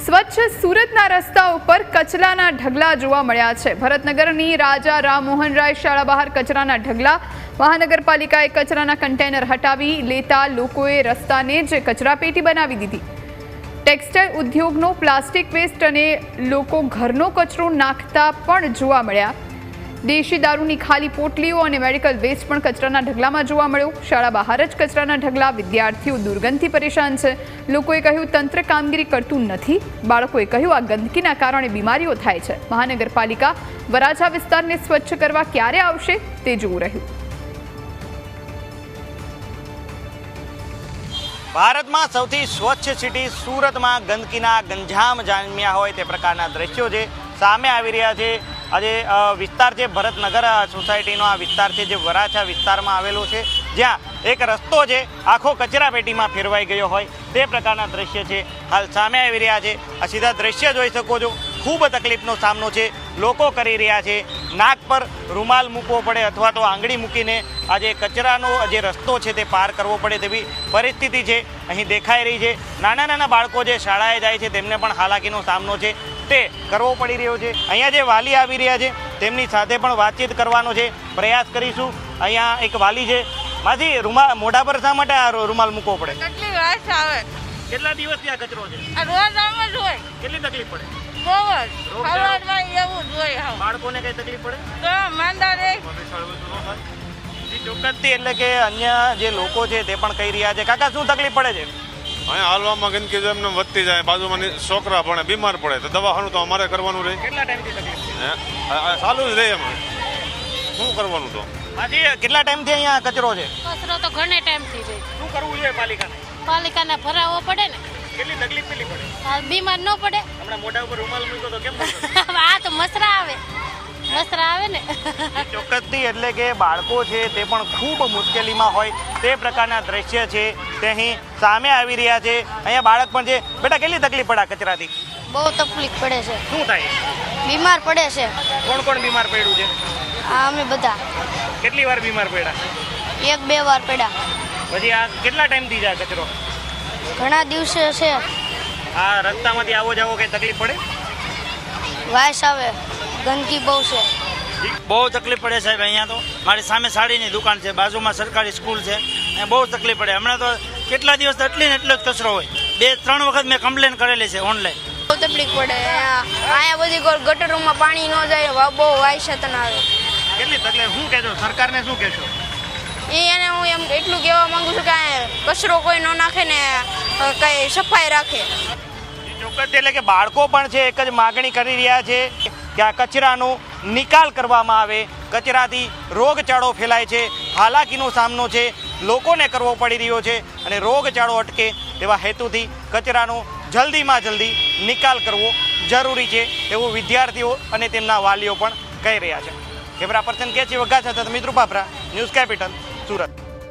સ્વચ્છ સુરતના રસ્તાઓ પર કચરાના ઢગલા જોવા મળ્યા છે। ભરતનગરની રાજા રામમોહન રાય શાળા બહાર કચરાના ઢગલા। મહાનગરપાલિકાએ કચરાના કન્ટેનર હટાવી લેતા લોકોએ રસ્તાને જ કચરાપેટી બનાવી દીધી। ટેક્સટાઇલ ઉદ્યોગનો પ્લાસ્ટિક વેસ્ટ અને લોકો ઘરનો કચરો નાખતા પણ જોવા મળ્યા। દેશી દારૂની ખાલી પોટલીઓ અને મેડિકલ વેસ્ટ પણ કચરાના ઢગલામાં જોવા મળ્યો। શાળા બહાર જ કચરાના ઢગલા। વિદ્યાર્થીઓ દુર્ગંધથી પરેશાન છે। લોકોએ કહ્યું તંત્ર કામગીરી કરતું નથી। બાળકોએ કહ્યું આ ગંદકીના કારણે બીમારીઓ થાય છે। મહાનગરપાલિકા વરાછા વિસ્તારને સ્વચ્છ કરવા ક્યારે આવશે તે જોવું રહ્યું। ભારતમાં સૌથી સ્વચ્છ સિટી સુરતમાં ગંદકીના ગંજામ જામ્યા હોય તે પ્રકારના દ્રશ્યો જે સામે આવી રહ્યા છે। આજે વિસ્તાર છે ભરતનગર સોસાયટીનો આ વિસ્તાર છે જે વરાછા વિસ્તારમાં આવેલો છે, જ્યાં એક રસ્તો છે આખો કચરાપેટીમાં ફેરવાઈ ગયો હોય તે પ્રકારના દ્રશ્ય છે હાલ સામે આવી રહ્યા છે। આ સીધા દ્રશ્ય જોઈ શકો છો। ખૂબ તકલીફનો સામનો છે લોકો કરી રહ્યા છે। નાક પર રૂમાલ મૂકવો પડે અથવા તો આંગળી મૂકીને આજે કચરાનો જે રસ્તો છે તે પાર કરવો પડે તેવી પરિસ્થિતિ છે અહીં દેખાઈ રહી છે। નાના નાના બાળકો જે શાળાએ જાય છે તેમને પણ હાલાકીનો સામનો છે તે કરવો પડી રહ્યો છે। અહીંયા જે વાલી આવી રહ્યા છે તેમની સાથે પણ વાતચીત કરવાનો છે પ્રયાસ કરીશું। અહીંયા એક વાલી છે। માજી મોઢા પર શા માટે આ રૂમાલ મૂકવો પડે? કેટલી વાસ આવે। કેટલા દિવસથી આ કચરો છે? આ રોજ આમ જ હોય। કેટલી તકલીફ પડે? બહુ જ ખવાડમાં એવું જ હોય। હા, બાળકોને કઈ તકલીફ પડે? તો માંદા રે। ચોક્કસથી એટલે કે અન્ય જે લોકો છે તે પણ કહી રહ્યા છે। કાકા શું તકલીફ પડે છે? અહીંયા હાલવામાં ગંદકી એમને વધતી જાય, બાજુમાં છોકરા ભણે બીમાર પડે તો દવાખાનું તો અમારે કરવાનું રહે। કેટલા ટાઈમથી તકલીફ છે? ચાલુ જ રહે એમાં શું કરવાનું તો? હાજી, કેટલા ટાઈમથી અહીંયા કચરો છે? કચરો તો ઘણે ટાઈમથી છે। શું કરવું જોઈએ પાલિકાને? પાલિકાને ભરાવવો પડે ને। કેટલી તકલીફ કેટલી પડે? બીમાર ન પડે। હમણાં મોઢા ઉપર રૂમાલ મૂક્યો તો કેમ? આ તો મસરા આવે ને। ચોક્કસથી એટલે કે બાળકો છે તે પણ ખૂબ મુશ્કેલીમાં હોય તે પ્રકારના દ્રશ્ય છે તે અહીં સામે આવી રહ્યા છે। અહીંયા બાળક પણ છે। બેટા કેટલી તકલીફ પડે કચરાથી? બહુ તકલીફ પડે છે। શું થાય? બીમાર પડે છે। કોણ કોણ બીમાર પડ્યું છે? અમે બધા કેટલી વાર બીમાર પડ્યા? 1-2 વાર પડ્યા। પછી આ કેટલા ટાઈમથી જાય કચરો? ઘણા દિવસે છે। આ રસ્તામાંથી આવો જાવો કઈ તકલીફ પડે? વાસ આવે, ગંદકી બહુ છે। બહુ તકલીફ પડે સાહેબ। અહીંયા તો મારી સામે સાડીની દુકાન છે, બાજુમાં સરકારી સ્કૂલ છે, અહીંયા બહુ તકલીફ પડે। હમણાં તો કેટલા દિવસ એટલી ને એટલો જ કચરો હોય। 2-3 વખત મેં કમ્પ્લેન કરેલી છે ઓનલાઈન। બહુ તકલીફ પડે। અહીંયા બધી ગટરોમાં પાણી ન જાય, બહુ વાસ આવે। કેટલી તકલીફ? શું કહેશો સરકારને? શું કહેશો? એને હું એમ એટલું કહેવા માંગુ છું કે કચરો કોઈ ન નાખે ને કઈ સફાઈ રાખે। ચોક્કસ એટલે કે બાળકો પણ છે એક જ માગણી કરી રહ્યા છે કે આ કચરાનો નિકાલ કરવામાં આવે। કચરાથી રોગચાળો ફેલાય છે, હાલાકીનો સામનો છે લોકોને કરવો પડી રહ્યો છે અને રોગચાળો અટકે તેવા હેતુથી કચરાનો જલ્દીમાં જલ્દી નિકાલ કરવો જરૂરી છે એવું વિદ્યાર્થીઓ અને તેમના વાલીઓ પણ કહી રહ્યા છે। કેમેરા પર્સન કે છે વઘા સાથે મિત્ર પાપરા, ન્યૂઝ કેપિટલ સુરત।